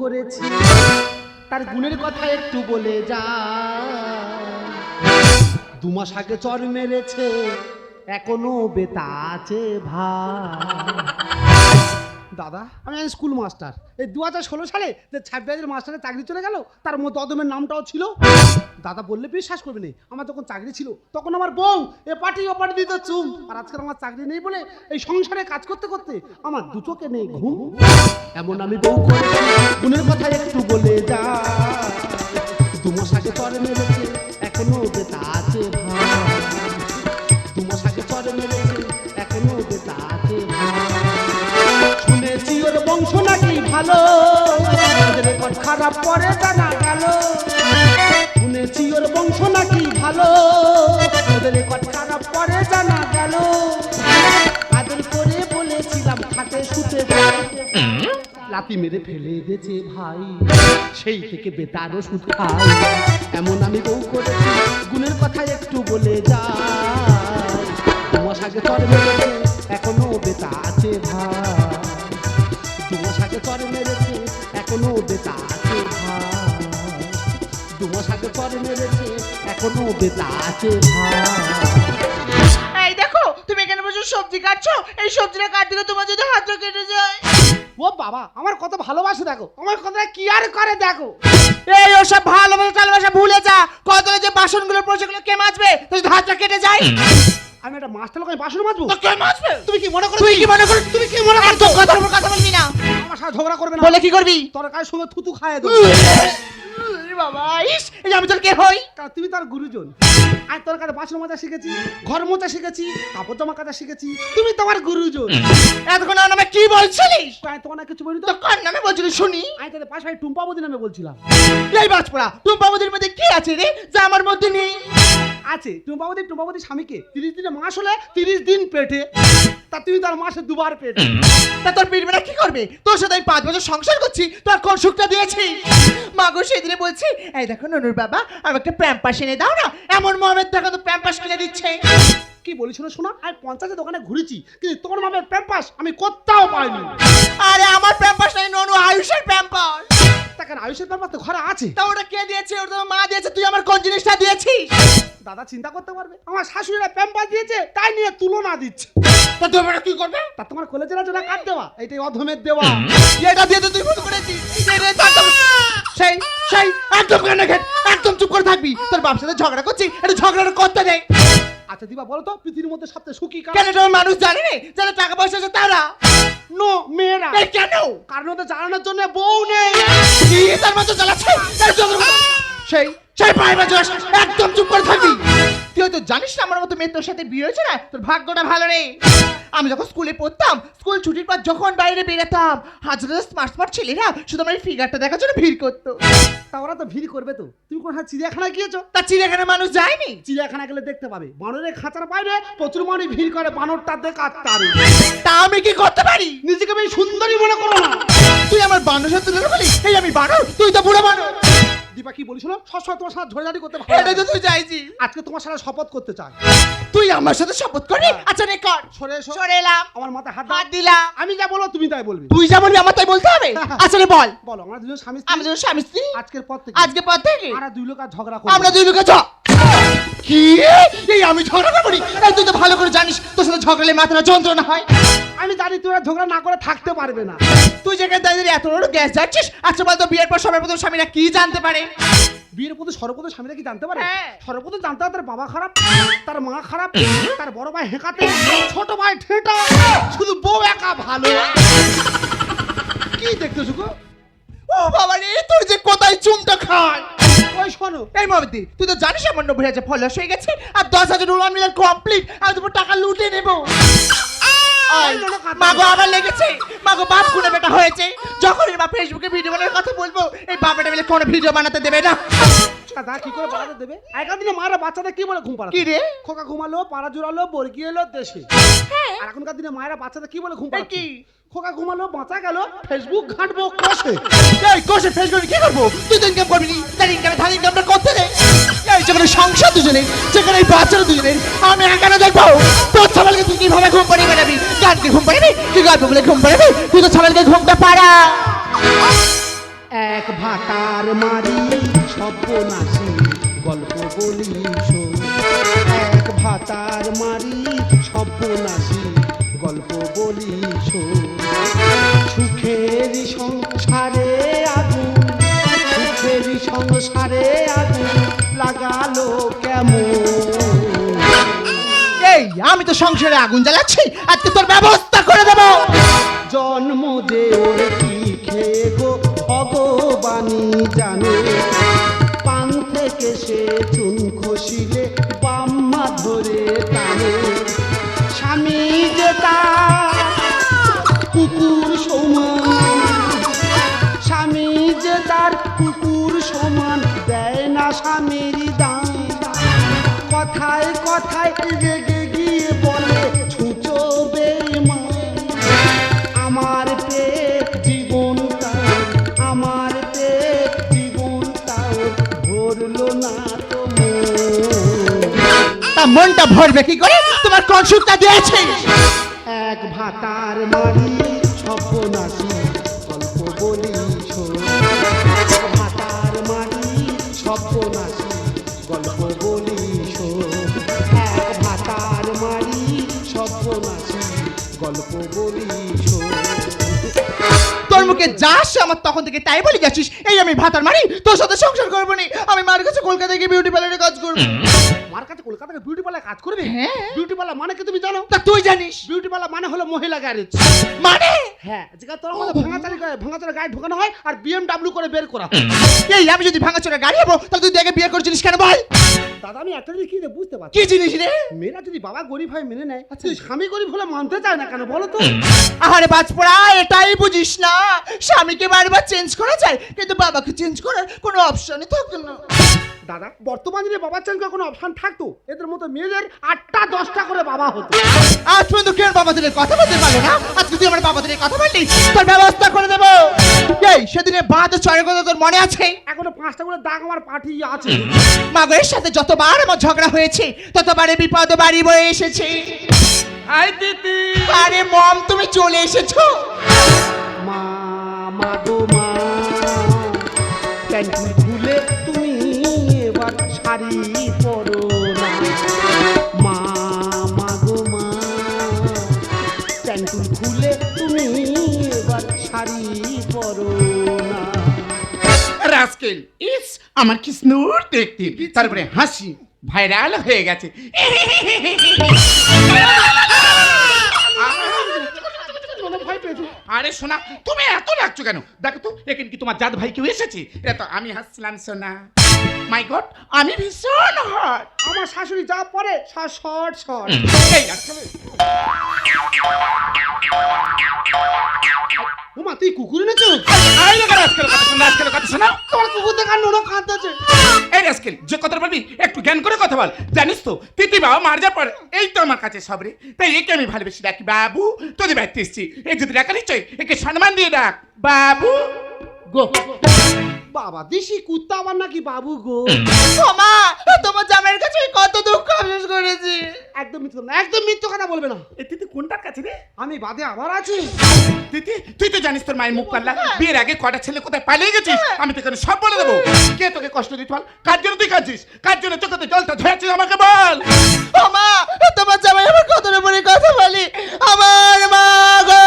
করেছি তার গুণের কথা একটু বলে যা। 2 মাস আগে চর মেরেছে এখনো বেতা আছে ভাই। দাদা আমি স্কুল মাস্টার, এই 2016 সালে যে 26 মাস্টারের চাকরি চলে গেল তার মধ্যে অদমের নামটাও ছিল। দাদা বললে বিশ্বাস করবে না, আমার যখন চাকরি ছিল তখন আমার বউ এ পার্টি ও পার্টি দিত চুম। আর আজকাল আমার চাকরি নেই বলে এই সংসারে কাজ করতে করতে আমার 2 চোখে নেই ঘুম। এমন আমি বউ করেছি গুণের কথা একটু বলে যা। 2 মাস আগে চর মেরেছে এখনো বেতা আছে ভাই। 2 মাস আগে চর মেরেছে এখনো বেতা আছে ভাই। শুনেছি ওর বংশ নাকি ভালো, রেকর্ড খারাপ করে জানা গেল। শুনেছি ওর বংশ নাকি ভালো, রেকর্ড খারাপ করে জানা গেল। আদর করে বলেছিলাম খাটে শুতে লাতি মেরে ফেলে দিয়েছে ভাই, সেই থেকে বেতার ওষুধ খাই। এমন আমি বউ করেছি গুণের কথা একটু বলে যাই। 2 মাস আগে চর মেরেছে এখনো বেতা আছে ভাই। 2 মাস আগে চর মেরেছে এখনো বেতা আছে ভাই। 2 মাস আগে চর মেরেছে এখনো বেতা আছে ভাই। এই দেখো তুমি এখানে বসে সবজি কাটছো, এই সবজিটা কাটতে গিয়ে তোমার যদি হাতটা কেটে যায়। ও বাবা আমার কত ভালোবাসে দেখো, আমার কথা কি আর করে দেখো। এই ওসব ভালোবাসা ভুলে যা, কত যে বাসনগুলো পড়ছে সেগুলো কে মাজবে? তো যদি হাতটা কেটে যায়। আমি একটা মাস্টার লোক, আমি বাসন মাজবো? তো কে মাজবে? তুমি কি মনে করো? তুই কি মনে করো? তুমি কি মনে করো? তো কথার উপর কথা বলবি না। আমার সাথে ঝগড়া করবে না। বলে কি করবি? তরকারির সঙ্গে থুতু খাইয়ে দেবো। বাবা ইস, এই আমি তোর কে হই? কারণ তুমি তার গুরুজন। আমি তোর কাছে বাসন মাজা শিখেছি, ঘর মোছা শিখেছি, কাপড় জামা কাচা শিখেছি, তুমি তোমার গুরুজন। এতক্ষণ আমার নামে কি বলছিলিস? আমি তোমার না কিছু বলি তো। তো কার নামে বলছিলিস শুনি? আমি তাদের পাশে টুম্পাবতী নামে বলছিলাম। এই বাজপড়া, টুম্পাবতীর মধ্যে কি আছে রে যা আমার মধ্যে নেই? আছে টুম্পাবতী স্বামীকে 30 দিনে মাস হলে 30 দিন পেটে, তা তুমি তার মাসে 2 বার পেটে। তা তোর পিটবেটা কি করবে? তোর সাথে আমি 5 বছর সংসার করছি, তোর কোন সুখটা দিয়েছি? মা গো সেদিনে বলছি এই দেখো ননুর বাবা আমার একটা প্যাম্পাস এনে দাও না, এমন মহামের দেখা তো প্যাম্পাস কিনে দিচ্ছে। কি বলেছিল শোনা, আমি 50 দোকানে ঘুরেছি কিন্তু তোমার মামের প্যাম্পাস আমি কোথাও পাইনি। আরে আমার প্যাম্পাস নাই ননু, আয়ুষের প্যাম্পাস। তাকে আয়ুষের প্যাম্পাস তো ঘরে আছে। তা ওটা কে দিয়েছে? ওটা তো মা দিয়েছে, তুই আমার কোন জিনিসটা দিয়েছিস? দাদা চিন্তা করতে পারবে, আমার শাশুড়িরা প্যাম্পাস দিয়েছে তাই নিয়ে তুলনা দিচ্ছে। তা তুই কি করবে? তা তোমার কলেজের জন্য কাট দেওয়া, এইটাই অধমের দেওয়া। এটা দিয়ে তো তুই ভুল করেছিস। সেই সেই একদম কানে ঘেট, একদম চুপ করে থাকবি। তোর বাবার সাথে ঝগড়া করছি, এটা ঝগড়াটা করতে নেই। আচ্ছা দিবা বলো তো পৃথিবীর মধ্যে সবচেয়ে সুখী কারা? কেন তোর মানুষ জানে না যারা টাকা পয়সা আছে তারা? নো মেয়েরা। এই কেন? কারণ ওদের জ্বালানোর জন্য বউ নেই। কি তার মতো জ্বালাচ্ছে? সেই সেই পায়ে বাজে একদম চুপ করে থাকবি। তুই হয়তো জানিস না আমার মতো মেয়ে তোর সাথে বিয়ে হয়েছে না, তোর ভাগ্যটা ভালো নেই। আমি যখন স্কুলে পড়তাম, স্কুল ছুটির পর যখন বাইরে বেরোতাম, হাজার স্মার্ট ছেলেরা শুধু আমার এই ফিগারটা দেখার জন্য ভিড় করতো। তা ওরা তো ভিড় করবে তো। তুমি কোন চিড়িয়াখানায় গিয়েছো? তা চিড়িয়াখানা মানুষ যায়নি? চিড়িয়াখানা গেলে দেখতে পাবে বানরের খাঁচার বাইরে প্রচুর মানুষ ভিড় করে বানরটা দেখার তারে। তা আমি কি করতে পারি? নিজেকে বেশ সুন্দরী মনে করো না। তুই আমার বানর সাথে তুলে বলি এই আমি বানর, তুই তো বুড়ো বানর। দীপা কি বলেছিল? সবসময় তোমার সাথে ঝড়ঝাড়ি করতে ভালো এটা লাগে। তো তুই চাইছিস। আজকে তোমার সাথে শপথ করতে চাই। তুই আমার সাথে শপথ করবি? আচ্ছা নে কর। সরে এসো। সরে এলাম। আমার মাথায় হাত দাও। হাত দিলাম। আমি যা বলবো তুমি তাই বলবি। তুই যা বলবি আমার তাই বলতে হবে? আচ্ছা রে বল। বলো আমরা দুজন স্বামী আমি স্ত্রী। তোর স্বামী স্ত্রী। আজকের পর থেকে আজকে পর থেকে আমরা 2 লোক আর ঝগড়া করব। আমরা 2 লোকে কি এই আমি ঝগড়া করি? এই তুই তো ভালো করে জানিস তোর সাথে ঝগড়ালে মাথাটা যন্ত্রণা হয়। আমি জানি তুই আর ঝগড়া না করে থাকতে পারবে না। তুই যেখানে দাঁড়িয়ে এত বড় গ্যাস যাচ্ছিস, আচ্ছা বল তো বিয়ের পর সবার প্রথম স্বামীরা কি জানতে পারে? বিয়ের প্রতি সর্বপ্রথম স্বামীরা কি জানতে পারে? হ্যাঁ। সর্বপ্রথম জানতে হবে তার বাবা খারাপ, তার মা খারাপ, তার বড় ভাই হেঁকাতে, ছোট ভাই ঠেটা, শুধু বউ একা ভালো। কি দেখতেছো গো? ও বাবা রে, তোর যে কোথায় চুমটা খায়। ওই শোনো এই মহাবিদ্যি, তুই তো জানিস আমার 90,000 ফলোয়ার্স হয়ে গেছে আর 10,000 রুল মিলার কমপ্লিট। আমি তোর টাকা লুটে নেব। মাগো আবার লেগেছে, মাগো বাপ গুনে বেটা হয়েছে। যখন এর বাপ ফেসবুকে ভিডিও বানানোর কথা বলবো, এই বাপটা মিলে কোনো ভিডিও বানাতে দেবে না। দাদা কি করে বাড়াতে দেবে? আগের দিনে মারা বাচ্চাদের কি বলে ঘুম পাড়াতো? কি রে? খোকা ঘুমালো, পাড়া জোড়ালো, বর্গি এলো দেশে। আর এখনকার দিনে মায়েরা বাচ্চাদের কি বলে ঘুম পাড়াতো? কি? খোকা ঘুমালো, বাঁচা গেল, ফেসবুক ঘাঁটবো কষে। এই কোষে ফেসবুকে কি করবো? তুই তো ইনকাম করবি নি, তার ইনকামে ধান ইনকামটা করতে দে। এই যেখানে সংসার দুজনের, যেখানে এই বাচ্চারা দুজনের, আমি একানা দেখবো। তোর ছাবালকে তুই কিভাবে ঘুম পাড়িয়ে বেড়াবি? গানকে ঘুম পাড়াবি? তুই গল্প বলে ঘুম পাড়াবি? তুই তো ছাবালকে ঘুমটা পাড়া। ভাতার মারি সর্বনাশী গল্প বলি শোন। এক ভাতার মারি সর্বনাশী গল্প বলি শোন। সুখের সংসারে আগুন, সুখের সংসারে আগুন লাগালো কেমন। এই আমি তো সংসারে আগুন জ্বালাচ্ছি, আজকে তোর ব্যবস্থা করে দেবো। জন্ম যে ওর কি খেয়ে গো ভগবানই জানে। পান থেকে সে চুন খসিলে বাম্মা ধরে টানে। স্বামী যে তার কুকুর সমান, স্বামী যে তার কুকুর সমান দেয় না স্বামীর দাম। কথায় কথায় রেগে গিয়ে বলে ছুঁচো বেঈমান। আমার পেট জীবনটাও, আমার পেট জীবনটাও ভরলো না তো মন। তা মনটা ভরবে কি করে? তোমার কোন সুখটা দিয়েছে? এক ভাতার মারি সর্বনাশী গল্প বলি শোন। এক ভাতার মারি সর্বনাশী গল্প বলি শোন। এক ভাতার মারি সর্বনাশী গল্প বলি শোন। তোর মুখে যা আসছে আমার তখন থেকে তাই বলে যাচ্ছিস। এই আমি ভাতার মারি, তোর সাথে সংসার করবো নি। আমি মার কাছে কলকাতায় গিয়ে বিউটি পার্লারে কাজ করবো। আমার কাছে কলকাতায় বিউটি পার্লার কাজ করবে? হ্যাঁ। বিউটি পার্লার মানে কি তুমি জানো? তা তুই জানিস? বিউটি পার্লার মানে হলো মহিলা গ্যারেজ। মানে হ্যাঁ, যেখানে তোর মধ্যে ভাঙাচারি গাড়ি ঢোকানো হয় আর BMW করে বের করা হয়। এই আমি যদি ভাঙাচোরা গাড়ি হবো তাহলে তুই দেখে বিয়ে করছিস কেন বল? দাদা আমি একটা জিনিস কি রে বুঝতে পারছি। কি জিনিস রে? মেয়েরা যদি বাবা গরিব হয় মেনে নেয়, তুই স্বামী গরিব হলে মানতে চায় না কেন বলো তো? আহারে বাজপড়া, এটাই বুঝিস না। স্বামীকে বারবার চেঞ্জ করা যায় কিন্তু বাবাকে চেঞ্জ করার কোনো অপশনই থাকে না। দাদা বর্তমান দিনে বাবার চেঞ্জ করার কোনো অপশন থাকতো, এদের মতো মেয়েদের 8টা 10টা করে বাবা হতো। আজ পর্যন্ত কেউ বাবাদের কথা বলতে পারলো না, আজকে তুই আমার বাবাদের কথা বললি, তোর ব্যবস্থা করে দেবো। এই সেদিনে বাদ চড়ে কথা তোর মনে আছে? এখনো 5টা করে দাগ আমার পাঠিয়ে আছে। মাগের সাথে যতবার আমার ঝগড়া হয়েছে ততবারে বিপদ বাড়ি বয়ে এসেছে। আই দিদি, আরে মম তুমি চলে এসেছো। মা মা গো মা, প্যান্টি খুলে তুমি এবার শাড়ি পরো না। মা মা গো মা, প্যান্টি খুলে তুমি এবার শাড়ি পরো না। রাস্কেল ইস আমার কি স্নুর দেখতে, তারপরে হাসি ভাইরাল হয়ে গেছে। ভয় পেয়েছো? আরে শোনা, তুমি এত লাগছো কেন? দেখো তো এখানে কি তোমার জাত ভাই কেউ এসেছে? এটা তো আমি হাসছিলাম সোনা। মাই গড, আমি ভীষণ হট। আমার শাশুড়ি যা পরে শর্ট শর্ট। এই আজকাল ওমা তুই কুকুর এনেছো? আই না রাস্কেল কথা শোনা, রাস্কেল কথা শোনা। তোমার কুকুর দেখার নোনো কাঁদতেছে। এই রাস্কেল যে কথা বলবি একটু জ্ঞান করে কথা বল। জানিস তো তিতি বাবা মার যাওয়ার পর এই তো আমার কাছে সবরে, তাই একে আমি ভালোবেসে ডাকি বাবু। তোদের বাড়িতে এসছি, এই যদি ডাকা নিশ্চয় একে সম্মান দিয়ে ডাক বাবু গো। বাবা দেশি কুত্তা আবার নাকি বাবু গো। ও মা, তোমার জামাইয়ের কাছে কত দুঃখ আফসোস করেছি। একদম মিথ্যে না, একদম মিথ্যে কথা বলবে না। এ তিতি কোনটার কাছে রে? আমি বাদে আবার আছি। তিতি তুই তো জানিস তোর মায়ের মুখ পাল্লা, বিয়ের আগে কটা ছেলে কোথায় পালিয়ে গেছিস। আমি তোকে সব বলে দেবো। কে তোকে কষ্ট দিতে বল? কার জন্য তুই কাঁদছিস? কার জন্য চোখে তো জলটা ধরেছিস আমাকে বল। ও মা, তোমার জামাই আমার কত উপরে কথা বলি। আমার মা গো।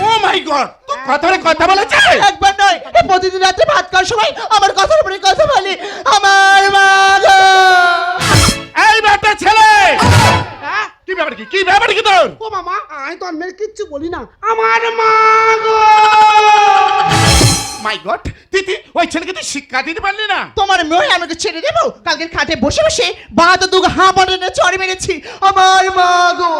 ও মাই গড, তুই কথারে কথা বলেছে? একবার নয়, প্রতিদিন রাতে ভাত খাওয়ার সময় আমার কথার উপরে কথা বলি। আমার মা গো। এই বেটা ছেলে, হ্যাঁ? কি ব্যাপার কি ব্যাপার কি তোর? ও মামা আমি তো আর মেয়ের কিচ্ছু বলি না। আমার মা গো। মাই গড, তিতি ওই ছেলেকে তুই শিক্ষা দিতে পারলি না? তোমার মেয়ে আমাকে ছেড়ে দেবো? কালকের খাটে বসে বসে বাদ দুগো হাঁপাড়ে চড়ে মেরেছি। আমার মা গো।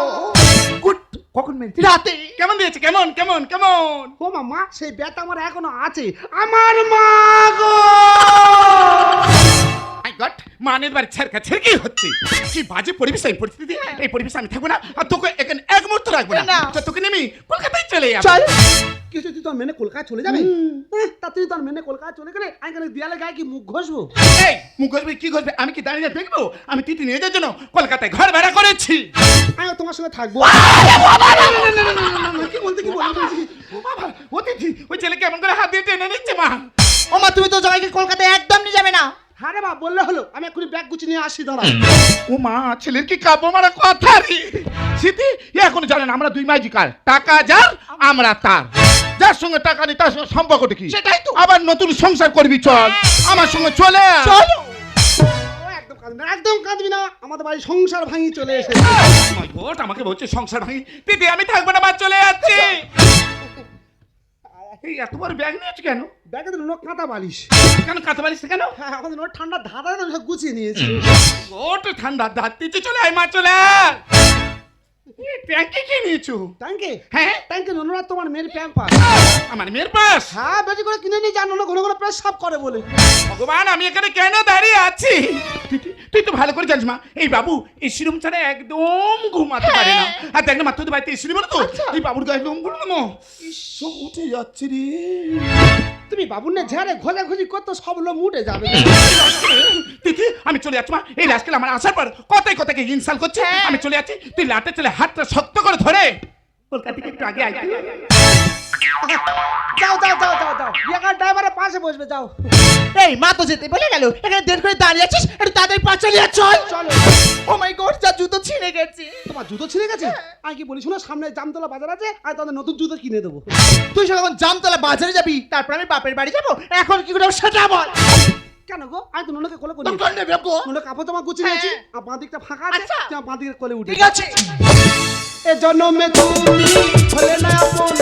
গুড, কখন মেরেছিস? রাতে। কেমন দিয়েছে? কেমন কেমন কেমন? ও মামা সেই ব্যথা আমার এখনো আছে। আমার মা গো। মাই গড, মানের বাড়ি ছেড়কা ছেড়কি হচ্ছে। কি বাজে পরিবেশ, এই পরিস্থিতি, এই পরিবেশে আমি থাকবো না। আর তোকে এখানে এক মুহূর্ত রাখবো না। না। তো তোকে নেমি কলকাতায় চলে যাবো। চল। কিছু তুই তোর মেনে কলকাতা চলে যাবে? তা তুই তোর মেনে কলকাতা চলে গেলে আমি কেন দেয়ালে গায়ে কি মুখ ঘষবো? এই মুখ ঘষবে কি ঘষবে? আমি কি দাঁড়িয়ে দেখবো? আমি তিতি নিয়ে যাওয়ার জন্য কলকাতায় ঘর ভাড়া করেছি। আমি তোমার সঙ্গে থাকবো। কি বলতে কি বলতে? ও বাবা, ও তিথি ওই ছেলে কেমন করে হাত দিয়ে টেনে নিচ্ছে মা। ও মা, তুমি তো জামাইকে কলকাতায় একদম নিয়ে যাবে না। হ্যাঁ রে মা, বললে হলো, আমি এক্ষুনি ব্যাগ গুছিয়ে নিয়ে আসি, দাঁড়া। ও মা, ছেলের কি কাব্য মারা কথা রে। স্মৃতি এখন জানেন আমরা দুই মাইজিকার, টাকা যার আমরা তার। যার সঙ্গে টাকা নেই তার সঙ্গে সম্পর্কটা কি? সেটাই তো। আবার নতুন সংসার করবি, চল আমার সঙ্গে চলে আয়। চলো। ও, একদম কাঁদবি না, একদম কাঁদবি না, আমাদের বাড়ি সংসার ভাঙি চলে এসেছে। My God, আমাকে বলছে সংসার ভাঙি। দিদি আমি থাকবো না, বাদ চলে যাচ্ছি। এই এত বড় ব্যাগ নিয়েছো কেন? ব্যাগে তো নোট কাঁথা বালিশ। কেন কাঁথা পারিস কেন? হ্যাঁ, আমাদের নোট ঠান্ডা ধাঁধা তো সব গুছিয়ে নিয়েছি। ওটা ঠান্ডা দাঁত দিতে চলে আয়, মা চলে আয়। এই ট্যাঙ্কি কি নিয়েছো? ট্যাঙ্কে? হ্যাঁ, ট্যাঙ্কে নোনরা তোমার মেয়ের প্যাম্পাস। আমার মেয়ের পাশ। হ্যাঁ, বেশি করে কিনে নিয়ে যান, ঘন ঘন প্রেস সাফ করে বলে। ভগবান, আমি এখানে কেন দাঁড়িয়ে আছি? তুই তো ভালো করে জানিস মা, এই বাবু এসি রুম ছাড়া একদম ঘুমাতে পারে না। আর দেখ না মা, তোদের বাড়িতে এসি বলো তো, এই বাবুর গায়ে লোম গুলো না সব উঠে যাচ্ছে রে। তুমি বাবুর নে ঝাড়ে খোঁজাখুঁজি করতো, সব লোক উঠে যাবে। তিথি আমি চলে যাচ্ছি মা, এই আজকাল আমার আসার পর কথায় কথাকে ইনসাল করছে। আমি চলে যাচ্ছি, তুই লাটে চলে হাতটা শক্ত করে ধরে কলকাতা থেকে একটু আগে আইতে। যাও যাও যাও যাও যাও, এখানে ড্রাইভারের পাশে বসবে, যাও। এই মা তো যেতে বলে গেল, এখানে দেরি করে দাঁড়িয়ে আছিস, একটু তাড়াতাড়ি পা চলে যা, চল। চলো। ও মাই গড, যা জুতো ছিঁড়ে গেছে। তোমার জুতো ছিঁড়ে গেছে? আমি কি বলি শোনো, সামনে জামতলা বাজার আছে, আর তাদের নতুন জুতো কিনে দেবো। তুই যখন জামতলা বাজারে যাবি, তারপর আমি বাপের বাড়ি যাবো, এখন কি করে সেটা বল। কেন গো? আমি তো নোনকে কোলে করে দরকার নেই গো। নোনকে কাপড় জামা গুছিয়ে নিয়েছি, আর বাঁ দিকটা ফাঁকা আছে, আচ্ছা। তোমার বাঁ দিকের কোলে উঠে। ঠিক আছে। এ জন্মে তুমি হলে না আপন,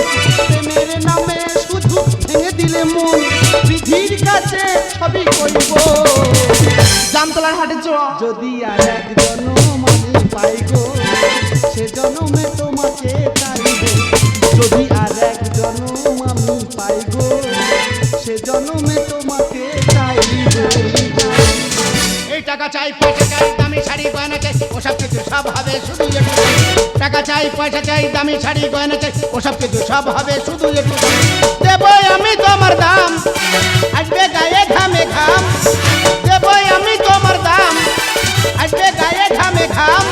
প্রেমের নামে শুধু ভেঙে দিলে মন, বিধির কাছে সবই কইব। জামতলার হাটে চ। যদি আর এক জন্ম আমি পাই গো, সে জন্মে তোমাকে চাইব। যদি আর এক জন্ম আমি পাই গো, সে জন্মে তোমাকে চাইব। এই টাকা চাই, পয়সা চাই, দামি শাড়ি গয়না চাই, ওসব কিছু সব হবে শুধু একটু। টাকা চাই, পয়সা চাই, দামি শাড়ি গয়না চাই, ওসব কিছু সব হবে শুধু একটু। দেবই আমি তোমার দাম, আসবে গায়ে ঘামে ঘাম। দেবই আমি তোমার দাম, আসবে গায়ে ঘামে ঘাম।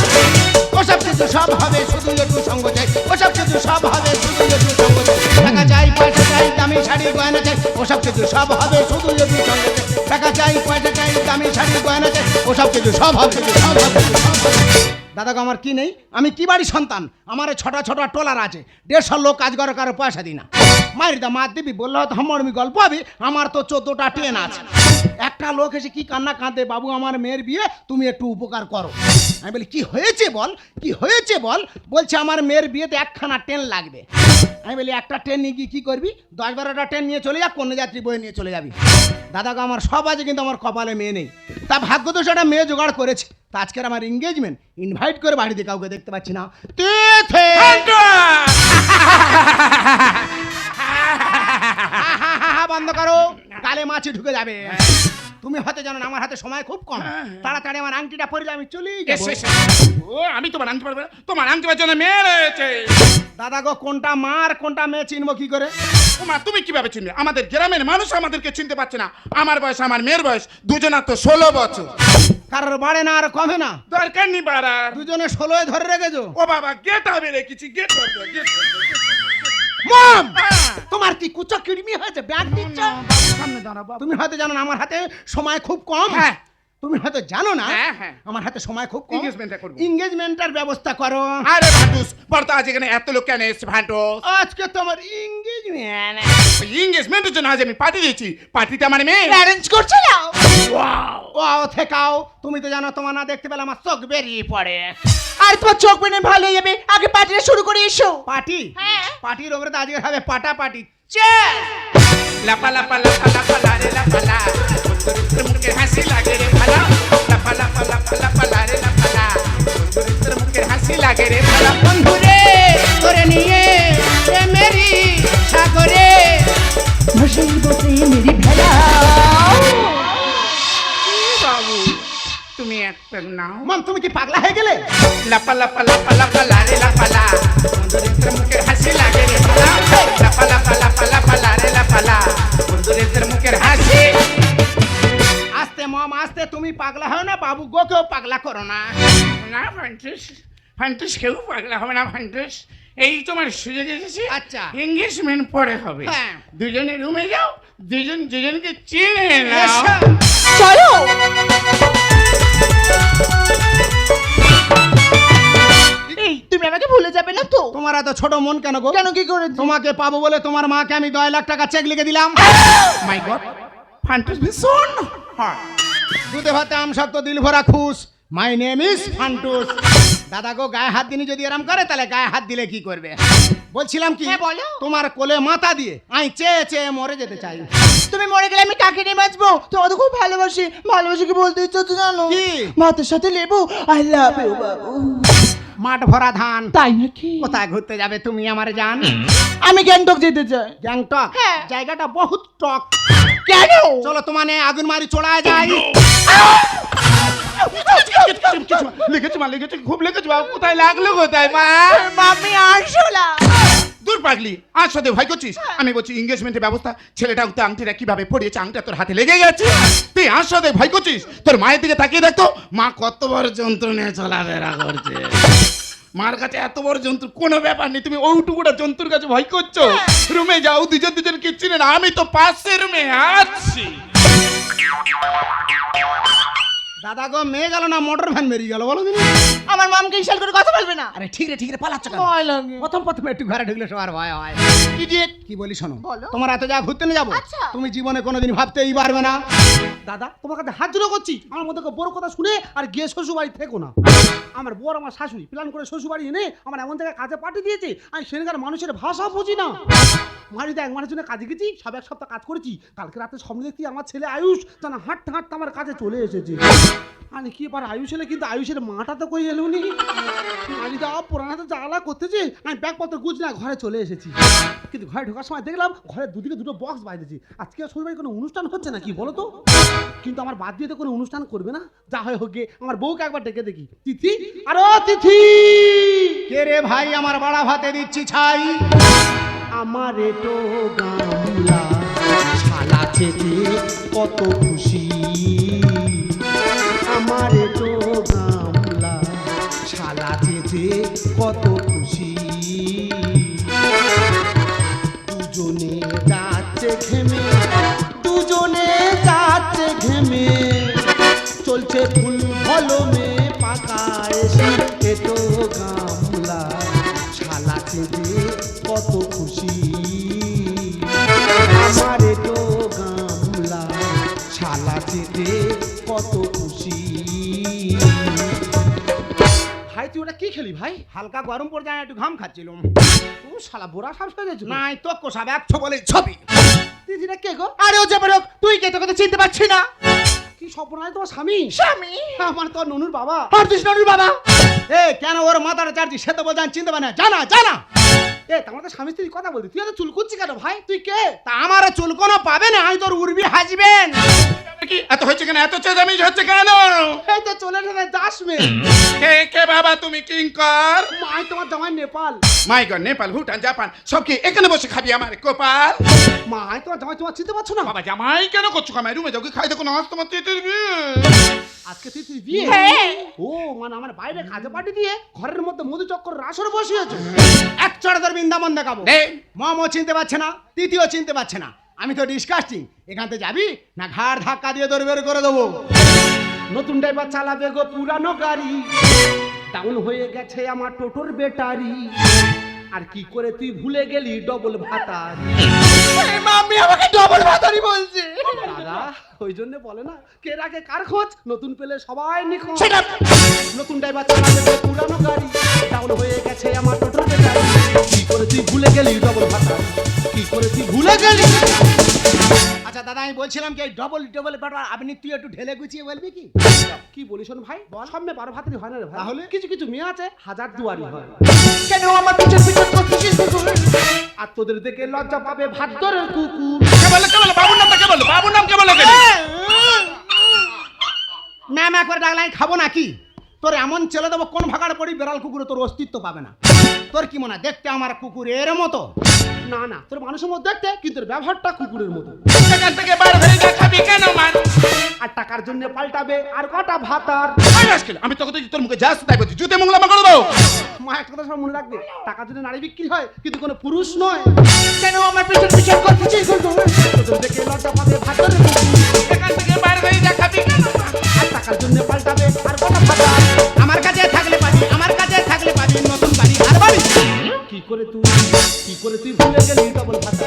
ওসব কিছু সব হবে শুধু একটু সঙ্গ চাই, ওসব কিছু সব হবে শুধু একটু সঙ্গ চাই। টাকা চাই, পয়সা চাই, দামি শাড়ি গয়না চাই, ওসব কিছু সব হবে শুধু একটু সঙ্গ চাই। টাকা চাই, পয়সা চাই, দামি শাড়ি গয়না চাই, ওসব কিছু সব হবে, সব হবে, সব হবে। দাদা গো, আমার কি নেই? আমি কি বাড়ি সন্তান? আমার ছোট ছোট টোলার আছে, 150 লোক কাজ করে, কারো পয়সা দিই না। মায়ের দা মার দিবি বললে হয়তো আমার গল্প হবে। আমার তো 14টা ট্রেন আছে। একটা লোক এসে কি কান্না কাঁদে, বাবু আমার মেয়ের বিয়ে, তুমি একটু উপকার করো। আমি বলি কি হয়েছে বল, কি হয়েছে বল। বলছে আমার মেয়ের বিয়েতে একখানা ট্রেন লাগবে। আমি বলি একটা ট্রেন নিয়ে গিয়ে কী করবি? 10-12টা ট্রেন নিয়ে চলে যা, কন্যাযাত্রী বয়ে নিয়ে চলে যাবি। দাদা গো, আমার সব আছে, কিন্তু আমার কপালে মেয়ে নেই। তা ভাগ্য তো সেটা মেয়ে জোগাড় করেছে। তা আজকের আমার এঙ্গেজমেন্ট, ইনভাইট করে বাড়িতে কাউকে দেখতে পাচ্ছি না। তিথি! বন্ধ করো, গালে মাছি ঢুকে যাবে। তুমি হয়তো জানো না, আমার হাতে সময় খুব কম। তাড়াতাড়ি আমার আংটিটা পরে আমি চলেই যাবো। ও আমি তোমার আনতে পারবো না, তোমার আনতে পারছো না, মেয়ে রয়েছে। দাদা গো, কোনটা মার কোনটা মেয়ে চিনবো কি করে? ও মা, তুমি কিভাবে চিনবে? আমাদের গ্রামের মানুষ আমাদেরকে চিনতে পারছে না। আমার বয়স, আমার মেয়ের বয়স, দুজনার তো 16 বছর। কারোর বাড়ে না আর কমে না, দরকার নেই বাড়ার। দুজনে 16 ধরে রেখেছো। ও বাবা, গেট হবে রেখেছি, গেট হবে, গেট হবে। মম, তোমার কি কুচো কিডনি হয়েছে? ব্যাগ দিচ্ছ? সামনে দাঁড়া বাবা। তুমি হয়তো জানো না, আমার হাতে সময় খুব কম। হ্যাঁ। তুমি হয়তো জানো না, হ্যাঁ, হ্যাঁ। আমার হাতে সময় খুব কম। Engagementটা করবো। এঙ্গেজমেন্টের ব্যবস্থা করো। আরে ভান্টুস, বলতো আজ এখানে এত লোক কেন এসছে ভান্টুস? আজকে তোমার এঙ্গেজমেন্ট। এঙ্গেজমেন্টের জন্য আজ আমি পার্টি দিয়েছি। পার্টিতে আমার মেয়ে। অ্যারেঞ্জ করছে না। ও থেকাও, তুমি তো জানো তোমার না দেখতে পেলে আমার চোখ বেরিয়ে পড়ে। আর তোমার চোখ বেনে ভালো হয়ে যাবে, আগে পার্টিটা শুরু করে এসো। পার্টি? হ্যাঁ। পার্টির ওপরে তো আজকে হবে পাটা পার্টি। চল। লাপা লাপা লাপা লাপা লারে লাপা লা, বন্ধুর মুখে হাসি লাগে রে ভালা। লাপা লাপা লাপা লাপা লারে লাপা লা, বন্ধুর মুখে হাসি লাগে রে ভালা। বন্ধুরে করে নিয়ে প্রেমেরি সাগরে ভাসাইব প্রেমেরি ভেলা। বাবু তুমি একটা নাও। মাম, তুমি কি পাগলা হয়ে গেলে? লাপা লাপা লাপা লাপা লারে লাপা লা, বন্ধুর মুখে হাসি লাগে রে ভালা। লাপা লাপা লাপা লাপা লারে লাপা লা, বন্ধুর মুখে হাসি। আস্তে মম, আস্তে। তুমি পাগলা হয় না, বাবু গোকেও পাগলা করো না। না ফান্টুস, ফান্টুস কেউ পাগলা হবে না ফান্টুস। এই তোমার সুযোগ এসেছে। আচ্ছা। এঙ্গেজমেন্ট পরে হবে। হ্যাঁ। দুজনে রুমে যাও, দুজন দুজনকে চিনে নাও। এসো। চলো। এই তুমি আমাকে ভুলে যাবে না তো? তোমার এত ছোট মন কেন গো? কেন কি করে? তোমাকে পাবো বলে তোমার মাকে আমি 10 লাখ টাকা চেক লিখে দিলাম। মাই গড, ফান্টুস ভীষণ হট। দুধে ভাতে আম সত্য দিল ভরা খুশ। My name is Funtoosh. দাদা গো, গায়ে হাত দিনি যদি এরম করে তাহলে গায়ে হাত দিলে কি করবে? বলছিলাম কি, হ্যাঁ, বলো। তোমার কোলে মাথা দিয়ে আমি চেয়ে চেয়ে মরে যেতে চাই। তুমি মরে গেলে আমি কাকে নিয়ে বাঁচবো? তোমাকে খুব ভালোবাসি। ভালোবাসি কি বলতে ইচ্ছা হচ্ছে জানো? কি? ভাতের সাথে লেবু। আই লাভ ইউ বাবু। মাঠ ভরা ধান। তাই নাকি? কোথায় ঘুরতে যাবে তুমি আমার জান? আমি গ্যাংটক যেতে চাই। গ্যাংটক? হ্যাঁ। জায়গাটা বহুত টক। কেন? চলো তোমার নিয়ে আগুন মারি চড়ায় যাই। লেগেছে মা, লেগেছে, খুব লেগেছে বাবু। কোথায় লাগলো, কোথায় মা? মাম্মি আরশোলা। দূর পাগলি, আর সাথে ভয় করছিস? আমি বলছি এঙ্গেজমেন্টের ব্যবস্থা। ছেলেটা তো আংটিটা কিভাবে পড়িয়েছে, আংটিটা তোর হাতে লেগে গেছে। তুই আর সাথে ভয় করছিস? তোর মায়ের দিকে তাকিয়ে দেখতো, মা কত বড় যন্ত্র নিয়ে চলাফেরা করছে। মার কাছে এত বড় যন্ত্র কোনো ব্যাপার নেই, তুমি ওইটুকুটা যন্ত্রের কাছে ভয় করছো? রুমে যাও, দুজন দুজন কিচ্ছু না, আমি তো পাশের রুমে আছি। দাদা গো, মেয়ে গেল না মোটর ভ্যান বেরিয়ে গেল বলো দিনি? আমার মামকে ইশাল করে কথা বলবে না। আরে ঠিক রে পালাচ্ছ কেন? ভয় লাগে। প্রথম একটু ঘরে ঢুকলে সবার ভয় হয়। ইডিয়েট। কি বলি শোনো, বলো। তোমার এত যা ঘুরতে নিয়ে যাবো, আচ্ছা। তুমি জীবনে কোনোদিন ভাবতেই পারবে না। দাদা, তোমার কাছে হাত জোড়ো করছি, আমার মধ্যে বড় কথা শুনে আর গিয়ে শ্বশুর বাড়ি থেকো না। আমার বর আমার শাশুড়ি প্ল্যান করে শ্বশুর বাড়ি এনে আমার এমন জায়গায় কাজে পাঠিয়ে দিয়েছে, আমি সেখানকার মানুষের ভাষা বুঝি না। মাঝে এক মাসের জন্য কাজে গেছি, সব এক সপ্তাহ কাজ করেছি। কালকে রাতে স্বপ্ন দেখছি আমার ছেলে আয়ুষ যেন হাঁটতে হাঁটতে আমার কাছে চলে এসেছে। আমি কি এবার আয়ুষ এলে, কিন্তু আয়ুষের মাটা তো কই এলো নি। আমি তো পুরানাতে জ্বালা করতেছি, আমি ব্যাগপত্র গুছ না ঘরে চলে এসেছি। কিন্তু ঘরে ঢোকার সময় দেখলাম ঘরের দুদিকে দুটো বক্স বাইরেছি। আজকে শ্বশুরবাড়ি কোনো অনুষ্ঠান হচ্ছে নাকি বলো তো? কিন্তু আমার বাদ দিয়ে তো কোনো অনুষ্ঠান করবে না। যা হয় হোক গে, আমার বউকে একবার ডেকে দেখি। তিথি, আরে ও তিথি! কে রে ভাই, আমার বাড়া ভাতে দিচ্ছি ছাই। আমার এটো গামলা ছালা চেতে কত খুশি। আমার এটো গামলা ছালা চেতে কত খুশি। দুজনে যাচ্ছে ঘেমে, দুজনে যাচ্ছে ঘেমে, চলছে ফুল ভলমে পাকা এসে। এটো গামলা ছালা চেতে কত খুশি। আমার এটো গামলা ছালা চেতে কত খুশি। ভাই তুই ওটা কি খেলি ভাই? হালকা গরম পড়ে যায়, একটু ঘাম খাচ্ছিলাম। ও শালা বোরা সাপ হয়ে গেছে। নাই তো কোষা একশো বলে ছবি। দিদিটা কে গো? আরে ও যাবে লোক, তুই কে? তোকে তো চিনতে পারছি না। কি স্বপ্ন নাই তোমার স্বামী? স্বামী? আমার তো ননুর বাবা। আর কৃষ্ণনুর বাবা। এ কেন ওর মাথাটা চার্জি, সে তো বলছেন চিনতে পারে না। জানা জানা এ তোমার তো স্বামী স্ত্রী কথা বলতি, তুই এত চুল কুচ্ছি কেন ভাই? তুই কে? তা আমার চুল কোনো পাবে না, আমি তোর উর্বি হাজবেন। কি এত হচ্ছে কেন, এত চেঁচামেচি হচ্ছে কেন? এই তো চলে এসেছে দাসমে। কে কে বাবা, তুমি কিঙ্কর? মাই তোমার জামাই নেপাল। মাই গড, নেপাল, ভুটান, জাপান সব কি এখানে বসে খাবি আমার কপাল? মাই তোমার জামাই, তোমার চিনতে পারছো না? বাবা জামাই কেন করছো কামাই? রুমে যাও, কি খাই দেখো না, আজ তোমার তিতির বিয়ে। আজকে তুই বিয়ে? হ্যাঁ। ও মানে আমার বাইরে কাজে পাঠিয়ে দিয়ে ঘরের মধ্যে মধু চক্কর রাসর বসিয়েছে। এক চড়াদের বৃন্দাবন দেখাবো। নে। মামও চিনতে পারছে না, তিতিও চিনতে পারছে না। আমি তো ডিসকাস্টিং। এখান থেকে যাবি না ঘাড় ধাক্কা দিয়ে তোর বের করে দেবো। নতুন ড্রাইভার চালাবে গো পুরানো গাড়ি, ডাউন হয়ে গেছে আমার টোটোর ব্যাটারি। আর কি করে তুই ভুলে গেলি ডবল ভাতার? মাম্মি আমাকে ডবল ভাতারি বলছে। দাদা ওই জন্য বলে না, কে রাখে কার খোঁজ, নতুন পেলে সবাই নিখোঁজ। Shut up! নতুন ড্রাইভার চালাবে গো পুরানো গাড়ি, ডাউন হয়ে গেছে আমার টোটোর ব্যাটারি। কি করে তুই ভুলে গেলি ডবল ভাতার? কি করে তুই ভুলে গেলি? আচ্ছা দাদা, আমি বলছিলাম কি ডবল ব্যাটার আপনি তুই একটু ঢেলে গুছিয়ে বলবি কি? কি বলিস শোন ভাই, সব মেয়ে 12 ভাতারি হয় না রে ভাই। তাহলে কিছু কিছু মেয়ে আছে হাজার দুয়ারি হয়। কেন আমার পিছন পিছন করছিস কুকুর? আর তোদের দেখে লজ্জা পাবে ভাদ্রের কুকুর। কে বলে, কে বলে? বাবুর নামটা কে বলে? বাবুর নাম কে বলে? ম্যাম একবার ডাকলে আমি খাবো নাকি? তোর এমন ছেলে দেবো কোন ভাগাড় পড়ি বেড়াল কুকুরে তোর অস্তিত্ব পাবে না। তোর কি মনে হয় দেখতে আমার কুকুর এর মতো? না না, তোর মানুষের মতো দেখতে, কিন্তু তোর ব্যবহারটা কুকুরের মতো। সেখান থেকে বার হয়ে যা, খাবি কেন মান? আর টাকার জন্য পাল্টাবে আর কটা ভাতার। আমি তোকে তো তোর মুখে যাস তাই বলছি, জুতে মোংলা করে দাও। মা একটা কথা সব মনে রাখবে, টাকার জন্য নারী বিক্রি হয় কিন্তু কোনো পুরুষ নয়। কেন আমার পেছন পিছন করতেছিস? তোদের দেখে লজ্জা পাবে ভাতরে এখান থেকে বাইরে হয়ে দেখাবি কেন? আর টাকার জন্য পাল্টাবে আর কটা ফাটা। আমার কাছে থাকলে পাবি, আমার কাছে থাকলে পাবি নতুন বাড়ি আর বাড়ি। কি করে তুই ভুলে গেলি ডবল ভাতা?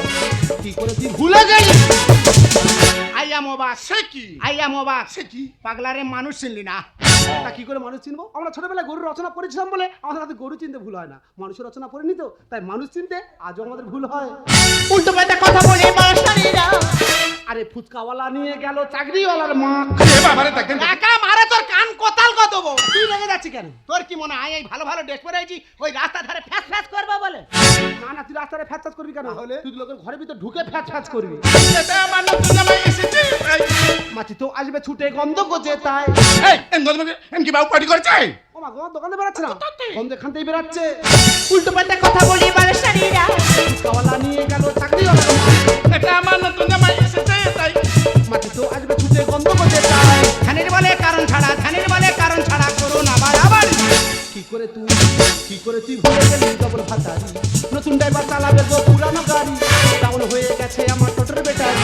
কি করে তুই ভুলে গেলি? আই এম অবাক, সে কি? আই এম অবাক। সে কি? পাগলারে মানুষ চিনলি না? তা কি করে মানুষ চিনবো? আমরা ছোটবেলায় গরু রচনা করেছিলাম বলে আমাদের হাতে গরু চিনতে ভুল হয় না। মানুষের রচনা করিনি তো, তাই মানুষ চিনতে আজও আমাদের ভুল হয়। উল্টো পাল্টা কথা বলে মাস্টারেরা। আরে ফুচকাওয়ালা নিয়ে গেল চাকরিওয়ালার মা। এ বাবারে দেখেন তো। একা মারে তোর কান কোতাল কত দেবো? তুই রেগে যাচ্ছি কেন? তোর কি মনে হয় এই ভালো ভালো ড্রেস পরে আইছি ওই রাস্তা ধারে ফ্যাস ফ্যাস করবা বলে? না না, তুই রাস্তায় ফ্যাচ করবি কেন? তুই লোকের ঘরের ভিতর ঢুকে ফ্যাচ করবি। এটা আমার নতুন জামাই এসেছে। মাছি তো আসবে ছুটে গন্ধ গোজে তাই। এই এম কি বাবু পার্টি করছে? ও মা গো, দোকানে বেরাচ্ছে না, গন্ধ এখান থেকেই বেরাচ্ছে। উল্টো পাল্টা কথা বলে মাস্টারেরা। ফুচকাওয়ালা নিয়ে গেল চাকরিওয়ালার মা। এটা আমার নতুন জামাই এসেছে তাই। মাছি তো আসবে ছুটে গন্ধ গোজে তাই। ধানের বলে কারণ ছাড়া, ধানের বলে কারণ ছাড়া করো না বাড়াবাড়ি। কি করে তুই ভুলে গেলি ডবল ভাতারি? নতুন ড্রাইভার চালাবে তো পুরানো গাড়ি, ডাউন হয়ে গেছে আমার টোটোর ব্যাটারি।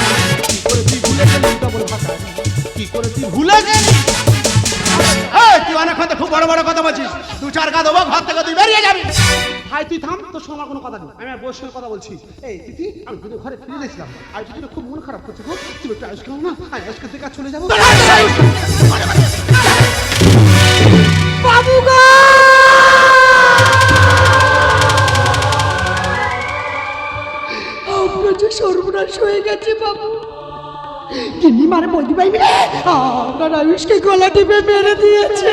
কি করে তুই ভুলে গেলি ডবল ভাতারি? কি করে তুই ভুলে গেলি? এই তুই অনেকক্ষণ তো খুব বড় বড় কথা বলছিস, দু চার গা দেবো ঘর থেকে তুই বেরিয়ে যাবি। ভাই তুই থাম, তোর সঙ্গে আমার কোনো কথা নেই, আমি আর বউয়ের সঙ্গে কথা বলছি। এই দিদি, আমি তোদের ঘরে ফিরে গেছিলাম আর তুই খুব মন খারাপ করছে গো। তুমি একটু আয়ুষ খাও না, আমি আয়ুষকে থেকে চলে যাবো। বাবু গো! আপনার যে সর্বনাশ হয়ে গেছে বাবু। গিন্নি মারে বৌদি ভাই মিলে আপনার আয়ুষকে গলা টিপে মেরে দিয়েছে।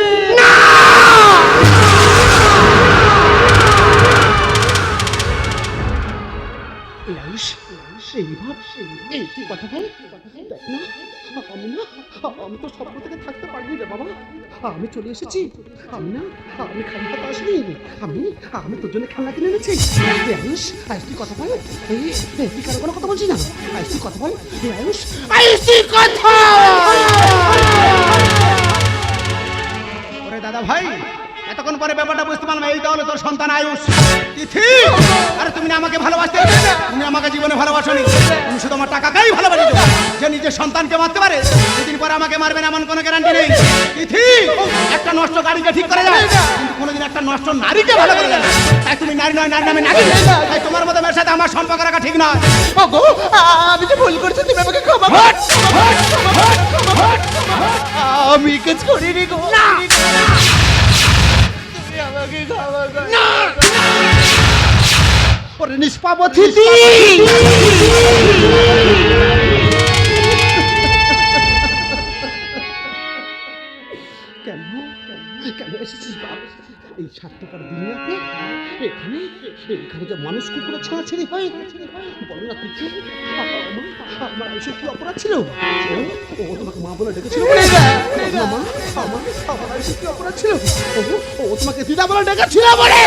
এই আয়ুষ, এইবার এই তুই কথা বল। দেখ না, আমি তো স্বপ্ন থেকে থাকতে পারিনি রে বাবা। আমি চলে এসেছি। আমি খালি হাতে আসিনি। আমি তোর জন্য খেলনা কিনে এনেছি। এই আয়ুষ, তুই কথা বল। তুই কারো কোনো কথা বলছিস না? আয়ুষ তুই কথা বল। এই আয়ুষ তুই কথা। ওরে দাদা ভাই, এতক্ষণ পরে ব্যাপারটা বুঝতে পারলাম, এই তাহলে তোর সন্তান আয়ুষ। তিথি, আরে তুমি না আমাকে ভালোবাসতে, তুমি আমাকে জীবনে ভালোবাসোনি, তুমি শুধু আমার টাকাকেই ভালোবাসো। যে নিজের সন্তানকে মারতে পারে, দুদিন পরে আমাকে মারবে না এমন কোনো গ্যারান্টি নেই। তিথি, একটা নষ্ট গাড়িকে ঠিক করে যায় কিন্তু কোনোদিন একটা নষ্ট নারীকে ভালো করে যায় না। তাই তুমি নারী নয়, নারী নামে নারী। তাই তোমার মতো মেয়ের সাথে আমার সম্পর্ক রাখা ঠিক নয়। ওগো, আমি যে ভুল করছি, তুমি আমাকে ক্ষমা করো। আমি কাজ করিনি গো। তুমি আমাকে ক্ষমা করো। ওরে নিষ্পাপ অতিথি, কেন এসেছিস বাবা এই স্বার্থপর দুনিয়াতে? এখানে যে মানুষ কুকুরের ছেঁড়াছেড়ি হয়, বলো না তুই আমার আয়ুষের কি অপরাধ ছিল? ও তোমাকে মা বলে ডেকেছিল? আমার আয়ুষের কি অপরাধ ছিল? ও তোমাকে দিদা বলে ডেকেছিল বলে?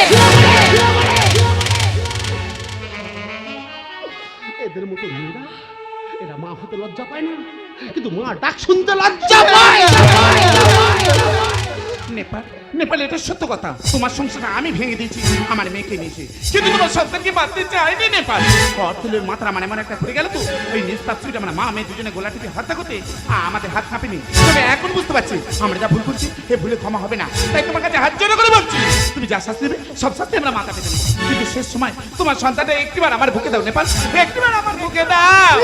এদের মতো মেয়েরা, এরা মা হতে লজ্জা পায় না, কিন্তু মা ডাক শুনতে লজ্জা পায়। নেপাল এটা সত্য কথা, তোমার সংসারটা আমি ভেঙে দিয়েছি, আমার মেয়েকে নিয়েছি, কিন্তু তোমার সন্তানকে বাঁধতে চাইনি। নেপাল তুলের মাত্রা মানে একটা পড়ে গেল তো ওই নিস্তাপ সুইট আমরা মা মেয়ে দুজনে গোলা টিপে হত্যা করতে আমাদের হাত কাঁপেনি। তবে এখন বুঝতে পারছি আমরা যা ভুল করছি এ ভুলে ক্ষমা হবে না। তাই তোমার কাছে হাত জোড় করে বলছি, তুমি যা শাস্তি দেবে সব শাস্তি আমরা মাথা পেতে নেব, কিন্তু শেষ সময় তোমার সন্তানটা একটিবার আমার বুকে দাও। নেপাল, একটিবার আমার বুকে দাও।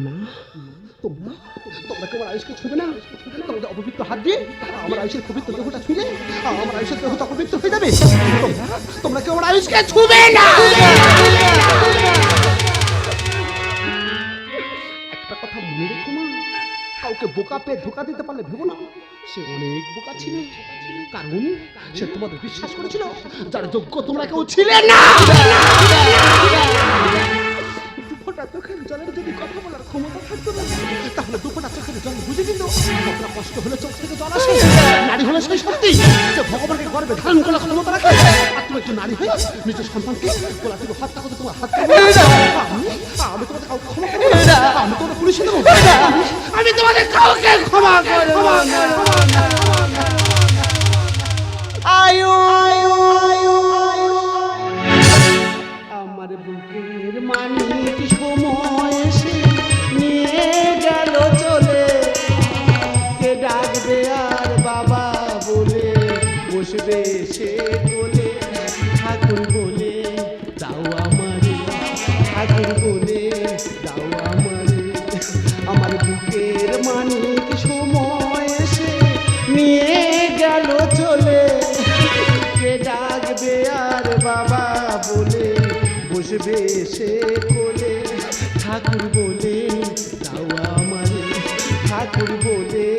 না, তোমরা কেউ আয়ুষকে ছুবে না। তোমরা অপবিত্র হাত দিয়ে আমার আয়ুষের পবিত্র দেহটা ছুঁলে আমার আয়ুষের দেহ তো অপবিত্র হয়ে যাবে। তোমরা কেউ আমার আয়ুষকে ছুবে না। একটা কথা মনে রেখো মা, কাউকে বোকা পেয়ে ধোকা দিতে পারলে ভেবো না সে অনেক বোকা ছিল, কারণ সে তোমাদের বিশ্বাস করেছিল যার যোগ্য তোমরা কেউ ছিলে না। দুফোঁটা চোখের জলের যদি কথা বলার ক্ষমতা থাকতো না, তাহলে দুফোঁটা চোখের জল বুঝে দিত কতটা কষ্ট হলে চোখ থেকে জল আসে। নারী হলে সেই শক্তি যে ভগবানকে গর্বে ধারণ করার ক্ষমতা রাখে। আর তুমি একটু নারী হয়ে নিজের সন্তানকে গোলা থেকে হত্যা করতে তোমার হাত আমি তোমাদের কাউকে ক্ষমা করবো না, আমি তোমাদের পুলিশে দেবো, আমি তোমাদের কাউকে ক্ষমা করবো না। বসবে সে কোলে ঠাকুর বলে দাও আমারে ঠাকুর বলে দাও আমারে আমার বুকের মানিক সময় এসে নিয়ে গেল চলে কে ডাকবে আর বাবা বলে বসবে সে কোলে ঠাকুর বলে দাও আমারে ঠাকুর বলে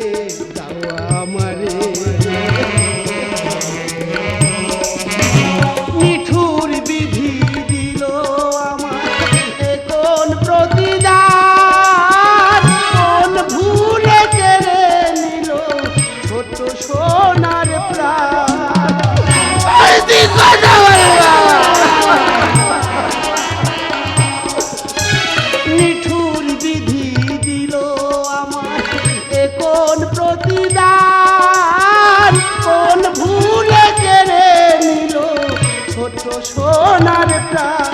দাও আমারে নিঠুর বিধি দিল আমার এ কোন প্রতিদান কোন ভুলে কেড়ে নিল ছোট সোনার প্রাণ নিঠুর বিধি দিল আমার এ কোন প্রতিদান কোন ভুলে কেড়ে নিল ছোট সোনার প্রাণ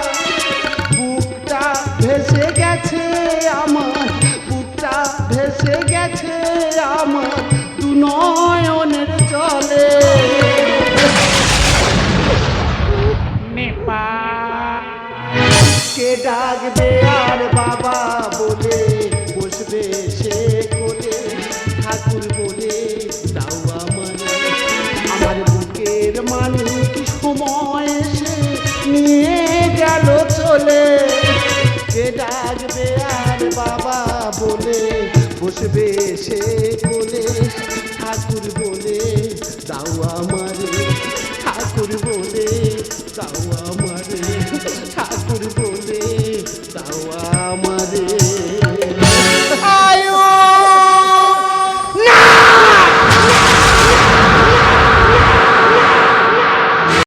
বুকটা ভেসে গেছে আমার বুকটা ভেসে গেছে আমার দু নয়নের জলে কে ডাকবে আর বাবা বলে বসবে সে কোলে ঠাকুর বলে দাও আমারে আমার বুকের মানিক সময় এসে নিয়ে গেল চলে কে ডাকবে আর বাবা বলে বসবে সে কোলে ঠাকুর বলে দাও আমারে ঠাকুর বলে দাও আমারে ঠাকুর বলে দাও আমারে